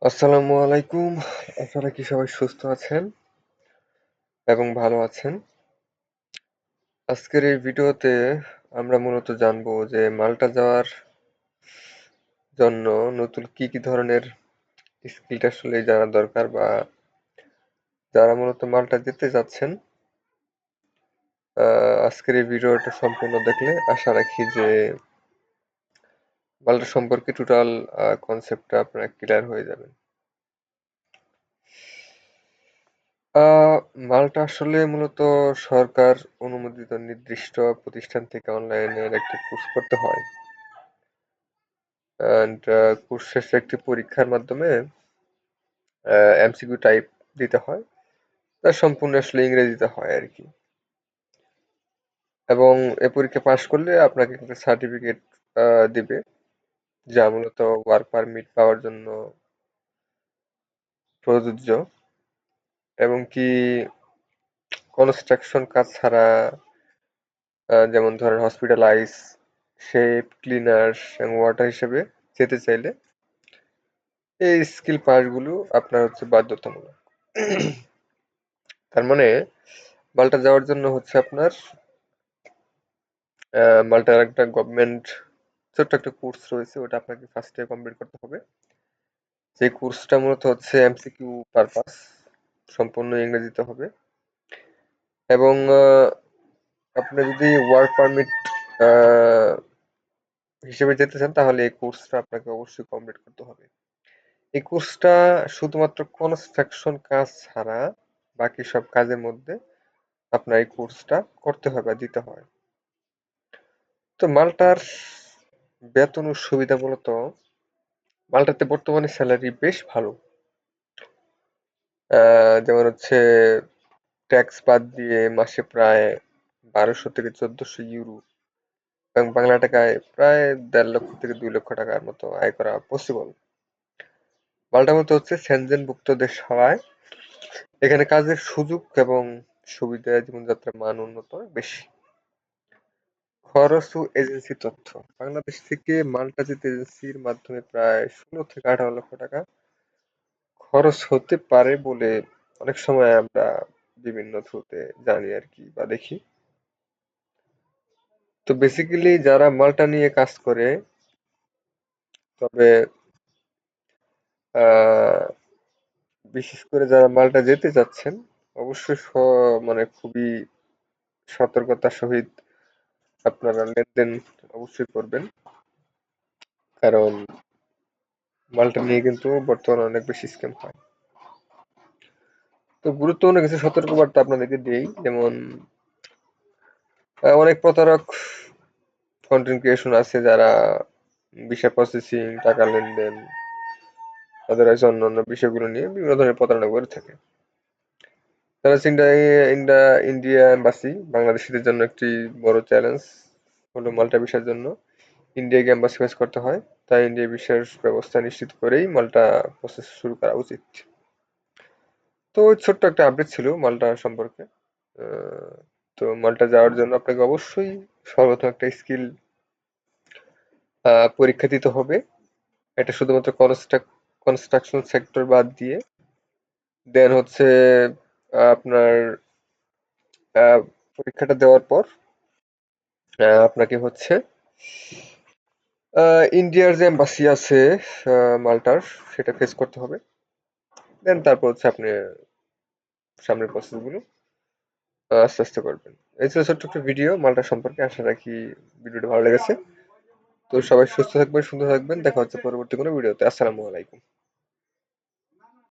আসসালামু আলাইকুম। আশা রাখি সবাই সুস্থ আছেন এবং ভালো আছেন। আজকের এই ভিডিওতে আমরা মূলত জানবো যে মাল্টা যাওয়ার জন্য নতুন কি ধরনের স্কিলটা আসলে জানা দরকার, বা যারা মূলত মাল্টা যেতে যাচ্ছেন আজকের এই ভিডিওটা সম্পূর্ণ দেখলে আশা রাখি যে মাল্টা সম্পর্কে টোটাল কনসেপ্টটা আপনারা ক্লিয়ার হয়ে যাবেন। আহ মাল্টা আসলে মূলত সরকার অনুমোদিত নির্দিষ্ট প্রতিষ্ঠান থেকে অনলাইনের একটি কোর্স করতে হয়। অ্যান্ড কোর্স শেষে একটি পরীক্ষার মাধ্যমে এমসিকিউ টাইপ দিতে হয়। তা সম্পূর্ণ আসলে ইংরেজিতে হয় আর কি। এবং এ পরীক্ষা পাশ করলে আপনাকে একটা সার্টিফিকেট দিবে, যা মূলত ওয়ার্ক পারমিট পাওয়ার জন্য প্রযোজ্য, এবং কি কনস্ট্রাকশন কাজ ছাড়া যেমন ধরেন হসপিটালাইজ, শেফ, ক্লিনার্স এবং ওয়াটার হিসেবে যেতে চাইলে এই স্কিল পাসগুলো আপনার হচ্ছে বাধ্যতামূলক। তার মানে মাল্টা যাওয়ার জন্য হচ্ছে আপনার মাল্টার একটা গভর্নমেন্ট ছোট্ট একটা কোর্স রয়েছে, ওটা আপনাকে ফার্স্টে কমপ্লিট করতে হবে। সেই কোর্সটা মূলত হচ্ছে এমসিকিউ পারপাস, সম্পূর্ণ ইংরেজিতে হবে। এবং আপনি যদি ওয়ার্ক পারমিট হিসেবে যেতে চান তাহলে এই কোর্সটা আপনাকে অবশ্যই কমপ্লিট করতে হবে। এই কোর্সটা শুধুমাত্র কনস্ট্রাকশন কাজ ছাড়া বাকি সব কাজের মধ্যে আপনার এই কোর্সটা করতে হয় বা দিতে হয়। তো মাল্টার বেতন ও সুবিধা মূলত মাল্টাতে বর্তমানে স্যালারি বেশ ভালো। যেমন হচ্ছে ট্যাক্স বাদ দিয়ে মাসে প্রায় 1200 থেকে 1400 ইউরো, এবং বাংলা টাকায় প্রায় 1.5 লক্ষ থেকে 2 লক্ষ টাকার মতো আয় করা পসিবল। মাল্টা মতো হচ্ছে সেনজেনভুক্ত দেশ হওয়ায় এখানে কাজের সুযোগ এবং সুবিধা, জীবনযাত্রার মান উন্নত বেশি। খরচ ও এজেন্সি তথ্য: বাংলাদেশ থেকে মাল্টা যেতে এজেন্সির মাধ্যমে প্রায় 16 থেকে 18 লক্ষ টাকা খরচ হতে পারে বলে অনেক সময় আমরা বিভিন্ন থ্রুতে জানি আর কি, বা দেখি। তো বেসিক্যালি যারা মাল্টা নিয়ে কাজ করে, তবে আহ, বিশেষ করে যারা মাল্টা যেতে চাচ্ছেন, অবশ্যই মানে খুবই সতর্কতার সহিত আপনারা লেনদেন অবশ্যই করবেন, কারণ মাল্টা নিয়ে কিন্তু বর্তমানে অনেক বেশি স্ক্যাম হয়। তো গুরুত্বপূর্ণ কিছু সতর্কবার্তা আপনাদেরকে দিই, যেমন অনেক প্রতারক কন্টেন্ট ক্রিয়েশন আছে যারা ভিসা প্রসেসিং, টাকা লেনদেন, আদারওয়াইজ অন্যান্য বিষয়গুলো নিয়ে বিভিন্ন ধরনের প্রতারণা করে থাকে। তারা ইন্ডিয়া এম্বাসি বাংলাদেশিদের জন্য একটি বড় চ্যালেঞ্জ হলো মাল্টা ভিসার জন্য ইন্ডিয়াকে এম্বাসি ফেস করতে হয়। তাই ইন্ডিয়া ভিসার ব্যবস্থা নিশ্চিত করেই মাল্টা প্রসেস শুরু করা উচিত। তো ছোট্ট একটা আপডেট ছিল মাল্টা সম্পর্কে। আহ, তো মাল্টা যাওয়ার জন্য আপনাকে অবশ্যই সর্বপ্রথম একটা স্কিল পরীক্ষা দিতে হবে। এটা শুধুমাত্র কনস্ট্রাকশন সেক্টর বাদ দিয়ে। দেন হচ্ছে আপনার পরীক্ষাটা দেওয়ার পর আপনাকে হচ্ছে ইন্ডিয়ার যে এম্বাসি আছে মাল্টার, সেটা ফেস করতে হবে। দেন তারপর হচ্ছে আপনি সামনের প্রসেসগুলো আস্তে আস্তে করবেন। এই ছিল ছোট্ট একটা ভিডিও মাল্টা সম্পর্কে। আশা রাখি ভিডিওটা ভালো লেগেছে। তো সবাই সুস্থ থাকবেন, সুন্দর থাকবেন। দেখা হচ্ছে পরবর্তী কোনো ভিডিওতে। আসসালামু আলাইকুম।